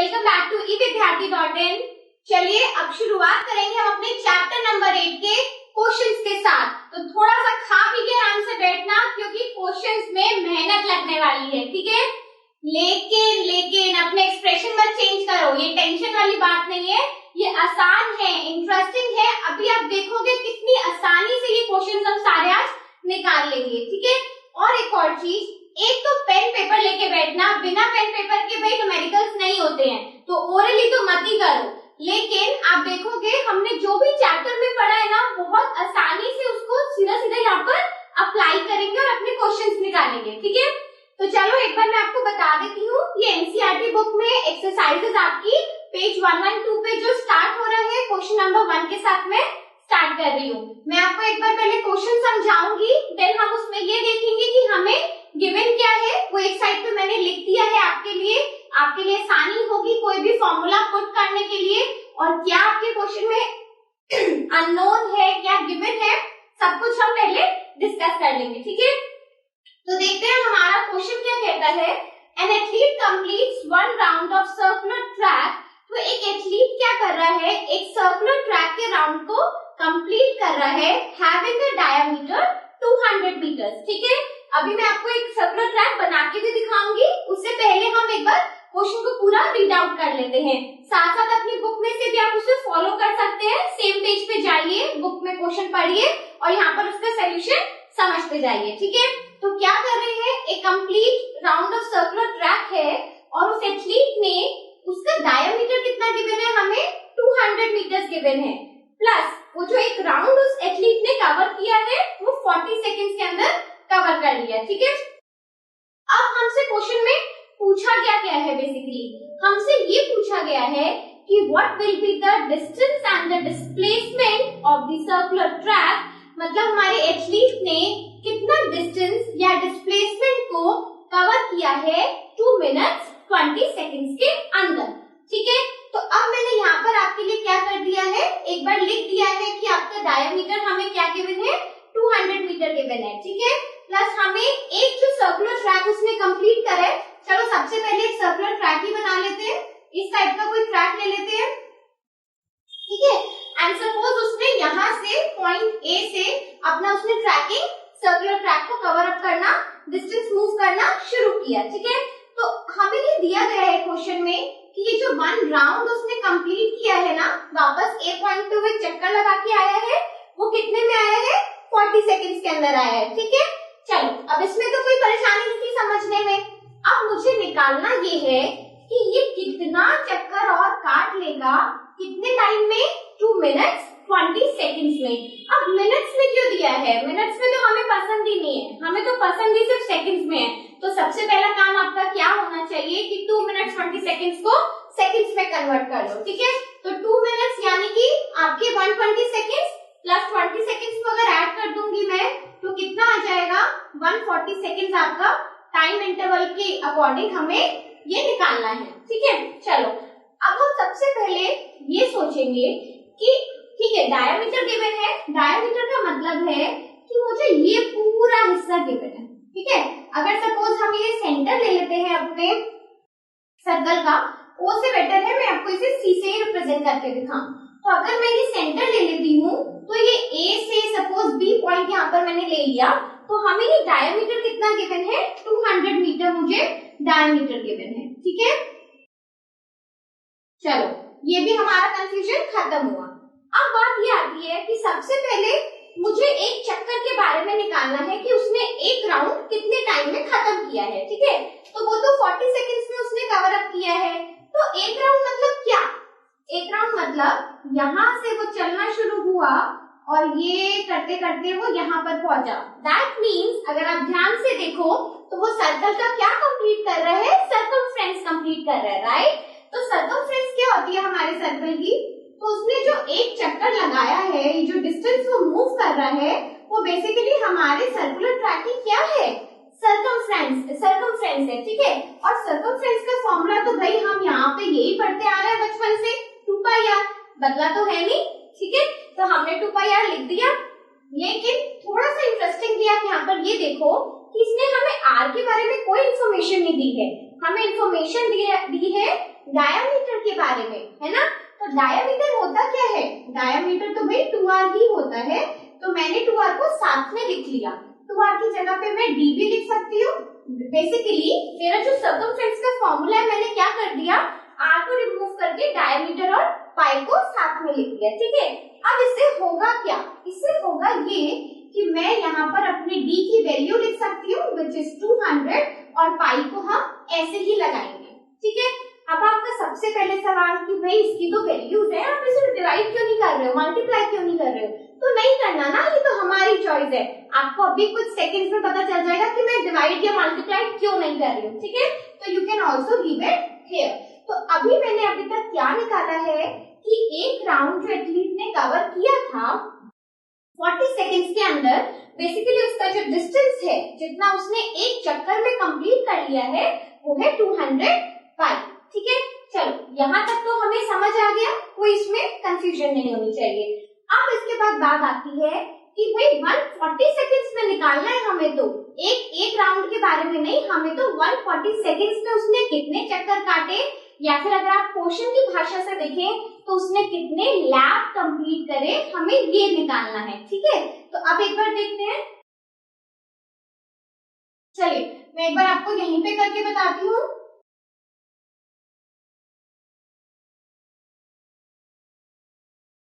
Welcome back to evidyarthi.in। चलिए अब शुरुआत करेंगे हम अपने चैप्टर नंबर 8 के क्वेश्चंस के साथ। तो थोड़ा सा खा पी के आराम से बैठना क्योंकि क्वेश्चंस में मेहनत लगने वाली है, ठीक है। लेकिन अपने एक्सप्रेशन मत चेंज करो, ये टेंशन वाली बात नहीं है, ये आसान है, इंटरेस्टिंग है। अभी आप देखोगे कितनी आसानी से ये क्वेश्चंस हम सारे आज निकाल लेंगे, ठीक है। और एक और चीज, एक तो पेन पेपर लेके बैठना, बिना पेन पेपर के भाई न्यूमेरिकल्स नहीं होते हैं, तो ओरली तो मत ही करो। लेकिन आप देखोगे हमने जो भी चैप्टर में पढ़ा है ना, बहुत आसानी से उसको सीधा सीधा यहाँ पर अप्लाई करेंगे और अपने क्वेश्चंस निकालेंगे, ठीक है। तो चलो एक बार मैं आपको बता देती हूँ, ये एनसीईआरटी बुक में एक्सरसाइजेस आपकी पेज 112 पे जो स्टार्ट हो रहा है क्वेश्चन नंबर 1 के साथ में स्टार्ट कर रही हूँ। मैं आपको एक बार पहले क्वेश्चन समझाऊंगी, देन हम उसमें ये देखेंगे कि हमें गिवन क्या है, वो एक साइड पे मैंने लिख दिया है आपके लिए आसानी होगी कोई भी फॉर्मूला पुट करने के लिए। और क्या आपके क्वेश्चन में अननोन है क्या गिवन है, सब कुछ हम पहले डिस्कस कर लेंगे, ठीक है। तो देखते हैं हमारा क्वेश्चन क्या कहता है। An athlete completes 1 round of circular track. तो एक एथलीट क्या कर रहा है, एक सर्कुलर ट्रैक के राउंड को कंप्लीट कर रहा है, हैविंग अ डायमीटर 200 मीटर्स, ठीक है। अभी मैं आपको एक सर्कुलर ट्रैक बना के भी दिखाऊंगी, उससे पहले हम एक बार क्वेश्चन को पूरा रीड आउट कर लेते हैं। साथ साथ अपनी बुक में से भी आप उसे फॉलो कर सकते हैं, सेम पेज पे जाइए, बुक में क्वेश्चन पढ़िए और यहाँ पर उसका सोल्यूशन समझते जाइए, ठीक है। तो क्या कर रहे हैं, एक complete round of circular track है और उस एथलीट ने, उसका डायमीटर कितना गिवन है हमें, 200 मीटर्स गिवन है, प्लस वो जो एक राउंड उस एथलीट ने कवर किया है वो 40 सेकेंड्स के अंदर कवर कर लिया, ठीक है। अब हमसे क्वेश्चन में पूछा क्या है, बेसिकली हमसे ये पूछा गया है कि what will be the distance and the displacement of the circular track. मतलब हमारे एथलीट ने कितना डिस्टेंस या डिस्प्लेसमेंट को कवर किया है 2 मिनट्स 20 सेकेंड्स के अंदर, ठीक है। तो अब मैंने यहाँ पर आपके लिए क्या कर दिया है, एक बार लिख दिया है कि आपका डायमीटर हमें क्या गिवन है, 200 मीटर गिवन है, ठीक है। प्लस हमें एक जो सर्कुलर ट्रैक उसने कंप्लीट करा है, चलो सबसे पहले एक सर्कुलर ट्रैक ही बना लेते हैं, इस टाइप का कोई ट्रैक ले लेते हैं, ठीक है। एंड सपोज उसने यहाँ से पॉइंट ए से अपना उसने ट्रैकिंग सर्कुलर ट्रैक को कवर अप करना, डिस्टेंस मूव करना शुरू किया, ठीक है। तो हमें ये दिया गया है क्वेश्चन में कि ये जो 1 राउंड उसने कंप्लीट किया है ना, वापस ए पॉइंट पे वो चक्कर लगा के आया है, वो कितने में आया है, 40 सेकेंड्स के अंदर आया है, ठीक है। चलो अब इसमें तो कोई परेशानी नहीं थी समझने में। अब मुझे निकालना ये है कि ये कितना चक्कर और काट लेगा, कितने टाइम में, 2 मिनट्स 20 सेकेंड्स में। अब मिनट्स में क्यों दिया है, मिनट्स में तो हमें पसंद ही नहीं है, हमें तो पसंद ही सिर्फ सेकेंड्स में है। तो सबसे पहला काम आपका क्या होना चाहिए कि 2 मिनट्स 20 सेकेंड्स को सेकेंड्स में कन्वर्ट कर दो, ठीक है। तो 2 मिनट्स यानी कि आपके 120 सेकेंड्स प्लस 20 सेकेंड्स को अगर ऐड कर दूंगी मैं, तो कितना आ जाएगा, 140 सेकेंड्स आपका टाइम इंटरवल के अकॉर्डिंग हमें ये निकालना है, ठीक है। चलो अब हम सबसे पहले ये सोचेंगे कि ठीक है, डायमीटर गिवन है, डायमीटर का मतलब है कि मुझे ये पूरा हिस्सा गिवन है, ठीक है। अगर सपोज हम ये सेंटर ले लेते हैं अपने सर्कल का, ओ से बेटर है मैं आपको इसे सी से ही रिप्रेजेंट करके दिखाऊं। तो अगर मैं ये सेंटर ले लेती हूँ, तो ये ए से सपोज बी पॉइंट यहाँ पर मैंने ले लिया, तो हमें ये डायमीटर कितना गिवन है, 200 मीटर मुझे डायमीटर गिवन है, ठीक है। चलो ये भी हमारा कंफ्यूजन खत्म हुआ। अब बात ये आती है कि सबसे पहले मुझे एक चक्कर के बारे में निकालना है कि उसने एक राउंड कितने टाइम में खत्म किया है, ठीक है। तो वो तो 40 सेकेंड्स में उसने कवर अप किया है। तो एक राउंड मतलब क्या, एक राउंड मतलब यहाँ से वो चलना शुरू हुआ और ये करते करते वो यहाँ पर पहुंचा। दैट मीन्स अगर आप ध्यान से देखो तो वो सर्कल का क्या कंप्लीट कर रहा है, सर्कमफ्रेंस कंप्लीट कर रहा है, राइट। तो सर्कमफ्रेंस क्या होती है हमारे सर्कल की, तो उसने जो एक चक्कर लगाया है, ये जो डिस्टेंस वो मूव कर रहा है, वो बेसिकली हमारे सर्कुलर ट्रैक की क्या है, सर्कमफ्रेंस है, ठीक है। और सर्कमफ्रेंस का फॉर्मूला तो भाई हम यहाँ पे यही पढ़ते आ रहे हैं बचपन से, 2πr, बदला तो है नहीं, ठीक है। तो हमने 2πr लिख दिया, लेकिन थोड़ा सा इंटरेस्टिंग भी आप यहाँ पर ये देखो कि इसने हमें r के बारे में कोई इन्फॉर्मेशन नहीं दी है, हमें इन्फॉर्मेशन दी है डायामीटर के बारे में, है ना। तो डायामीटर होता क्या है, डायामीटर तो भाई 2r ही होता है। तो मैंने 2r को साथ में लिख लिया, 2r की जगह पे मैं d भी लिख सकती हूँ। बेसिकली मेरा जो सर्कमफ्रेंस का फॉर्मूला है, मैंने क्या कर दिया, r को रिमूव करके डायमीटर और पाई को साथ में लिख दिया, ठीक है। अब इससे होगा क्या, इससे होगा ये कि मैं यहाँ पर अपनी d की वैल्यू लिख सकती हूँ विच इज 200 और पाई को हम ऐसे ही लगाएंगे, ठीक है। अब आपका सबसे पहले सवाल कि भाई इसकी तो वैल्यूज है, आप इसे डिवाइड क्यों नहीं कर रहे हो, मल्टीप्लाई क्यों नहीं कर रहे हो, तो नहीं करना ना, ये तो हमारी चॉइस है। आपको अभी कुछ सेकंड्स में पता चल जाएगा कि मैं डिवाइड या मल्टीप्लाई क्यों नहीं कर रही हूँ, ठीक है। तो you can also leave it here. तो अभी मैंने अभी तक क्या निकाला है कि एक राउंड जो एथलीट ने कवर किया था 40 सेकंड्स के अंदर, बेसिकली उसका जो डिस्टेंस है, जितना उसने एक चक्कर में कंप्लीट कर लिया है, वो है 200 पाई, ठीक है। चलो यहाँ तक तो हमें समझ आ गया, कोई इसमें कंफ्यूजन नहीं होनी चाहिए। अब इसके बाद बात आती है कि भाई 140 सेकंड्स में निकालना है हमें, तो एक राउंड के बारे में नहीं, हमें तो 140 सेकंड्स में उसने कितने चक्कर काटे, या फिर अगर आप क्वेश्चन की भाषा से देखें तो उसने कितने लैप कंप्लीट करे, हमें ये निकालना है, ठीक है। तो अब एक बार देखते हैं, चलिए मैं एक बार आपको यहीं पे करके बताती हूँ।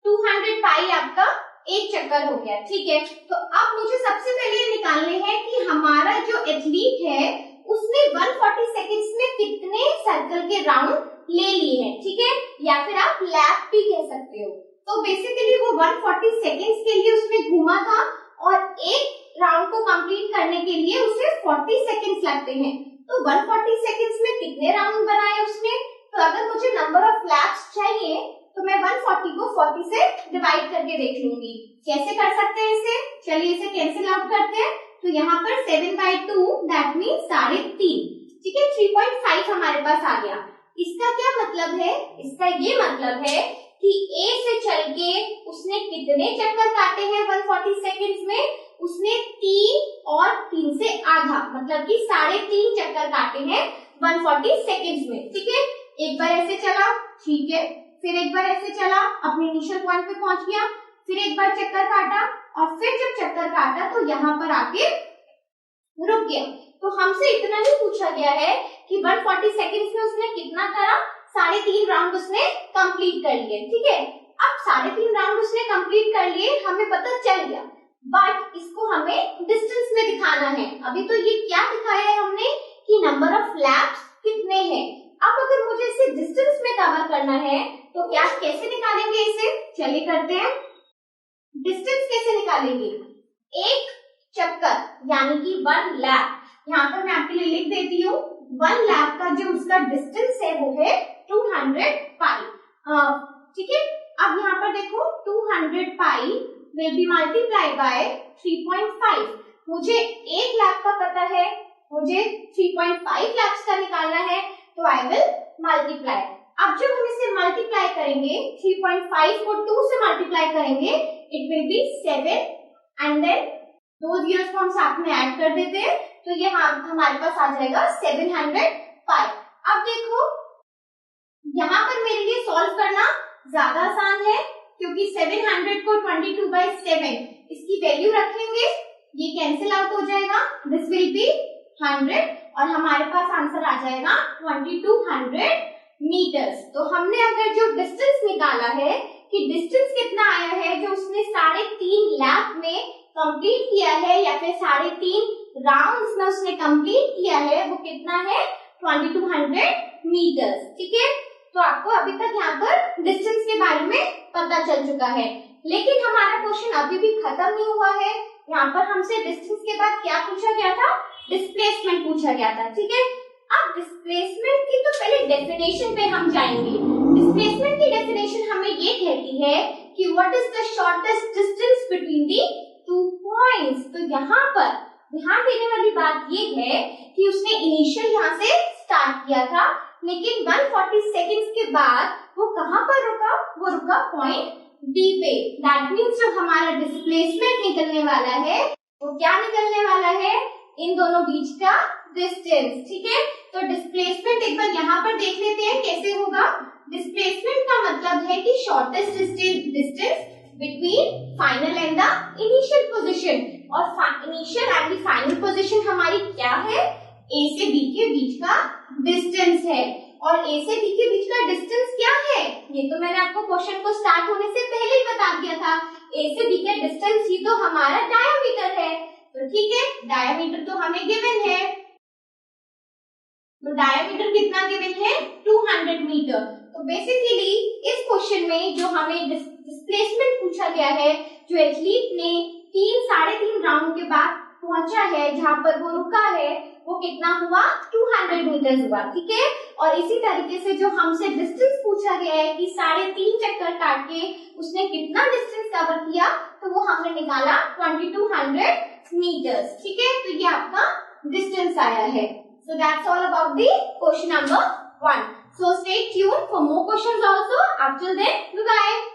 200 पाई आपका एक चक्कर हो गया, ठीक है। तो अब मुझे सबसे पहले निकालने हैं कि हमारा जो एथलीट है उसने 140 सेकंड्स में कितने सर्कल के राउंड ले लिए हैं, ठीक है, या फिर आप लैप भी कह सकते हो। तो बेसिकली वो 140 सेकंड्स के लिए उसने घूमा था और एक राउंड को कंप्लीट करने के लिए उसे 40 सेकंड्स लगते हैं। तो 140 सेकंड्स में कितने राउंड बनाए उसने, तो अगर मुझे नंबर ऑफ लैप्स चाहिए तो मैं 140 को 40 से डिवाइड करके देख लूंगी। कैसे कर सकते हैं इसे, चलिए इसे कैंसिल आउट करते हैं। तो यहाँ पर 7/2 दैट मीन्स 3.5, ठीक है, 3.5 हमारे पास आ गया। इसका क्या मतलब है, इसका ये मतलब है कि A से चल के उसने कितने चक्कर काटे हैं 140 सेकंड्स में, उसने 3 और 3 से आधा, मतलब कि 3.5 चक्कर काटे हैं 140 सेकंड्स में, ठीक है। एक बार ऐसे चला, ठीक है, फिर एक बार ऐसे चला, अपने इनिशियल पॉइंट पे पहुंच गया, फिर एक बार चक्कर काटा और फिर जब चक्कर काटा तो यहाँ पर आके रुक गया। तो हमसे इतना ही पूछा गया है कि 140 सेकंड्स में उसने कितना करा, 3.5 राउंड उसने कंप्लीट कर लिए, ठीक है। अब 3.5 राउंड उसने कंप्लीट कर लिए, हमें पता चल गया, बट इसको हमें डिस्टेंस में दिखाना है। अभी तो ये क्या दिखाया है हमने कि नंबर ऑफ लैप्स कितने हैं। अब अगर मुझे इसे डिस्टेंस में कवर करना है तो क्या कैसे निकालेंगे इसे, चलिए करते हैं। डिस्टेंस कैसे निकालेंगे, एक चक्कर यानी कि 1 लैप, यहाँ पर मैं आपके लिए लिख देती हूँ, 1 लैप का जो उसका डिस्टेंस है वो है 200 पाई, ठीक है। अब यहाँ पर देखो 200 पाई विल बी मल्टीप्लाई बाय 3.5। मुझे एक लैप का पता है, मुझे 3.5 लैप्स का निकालना है, तो आई विल मल्टीप्लाई। अब जब हम इसे मल्टीप्लाई करेंगे, 3.5 को 2 से मल्टीप्लाई करेंगे, it will be 7 and then 2 zeros को हम साथ में ऐड कर देते हैं, तो ये हमारे पास आ जाएगा 700 पाई। अब देखो यहाँ पर मेरे लिए सॉल्व करना ज्यादा आसान है, क्योंकि 700 को 22/7 इसकी वैल्यू रखेंगे, ये कैंसिल आउट हो जाएगा, दिस विल बी 100 और हमारे पास आंसर आ जाएगा 2200 मीटर्स। तो हमने अगर जो डिस्टेंस निकाला है कि डिस्टेंस कितना आया है जो उसने 3.5 लैप में कंप्लीट किया है या फिर 3.5 राउंड्स में उसने कंप्लीट किया है, वो कितना है 2200 मीटर्स, ठीक है। तो आपको अभी तक यहाँ पर डिस्टेंस के बारे में पता चल चुका है, लेकिन हमारा क्वेश्चन अभी भी खत्म नहीं हुआ है। यहाँ पर हमसे डिस्टेंस के बाद क्या पूछा गया था, डिस्प्लेसमेंट पूछा गया था, ठीक है। अब डिस्प्लेसमेंट की तो पहले डेफिनेशन पे हम जाएंगे। डिस्प्लेसमेंट की डेफिनेशन हमें ये कहती है कि what is the shortest distance between the 2 points. तो यहाँ पर ध्यान देने वाली बात ये है कि उसने इनिशियल यहाँ से स्टार्ट किया था, लेकिन 140 सेकंड्स के बाद वो कहाँ पर रुका, वो रुका पॉइंट डी पे। दैट मीन्स जो हमारा डिस्प्लेसमेंट निकलने वाला है वो क्या निकलने वाला है, इन दोनों बीच का डिस्टेंस, ठीक है। तो डिस्प्लेसमेंट डिस्प्लेसमेंट एक बार यहाँ पर देख लेते हैं कैसे होगा। डिस्प्लेसमेंट का मतलब है कि shortest distance between final and the initial position, और initial and the final position हमारी क्या है, ए से बी के बीच का डिस्टेंस है। और ए से बी के बीच का डिस्टेंस क्या है, ये तो मैंने आपको क्वेश्चन को स्टार्ट होने से पहले ही बता दिया था। ए से बी का डिस्टेंस ही तो हमारा डायमीटर है। तो ठीक है, डायमीटर तो हमें गिवन है, तो डायमीटर कितना गिवन है, 200 मीटर। तो बेसिकली इस क्वेश्चन में जो हमें डिस्प्लेसमेंट पूछा गया है, जो एथलीट ने 3-3.5 राउंड के बाद पहुंचा है, जहां पर वो रुका है, वो कितना हुआ, 200 मीटर हुआ। ठीक है, और इसी तरीके से जो हमसे डिस्टेंस पूछा गया है कि 3.5 चक्कर काट के उसने कितना डिस्टेंस कवर किया, तो वो हमने निकाला 2200 मीटर्स। ठीक है, तो ये आपका डिस्टेंस आया है। So that's all about the question number 1. So stay tuned for more questions also. Up till then, bye bye.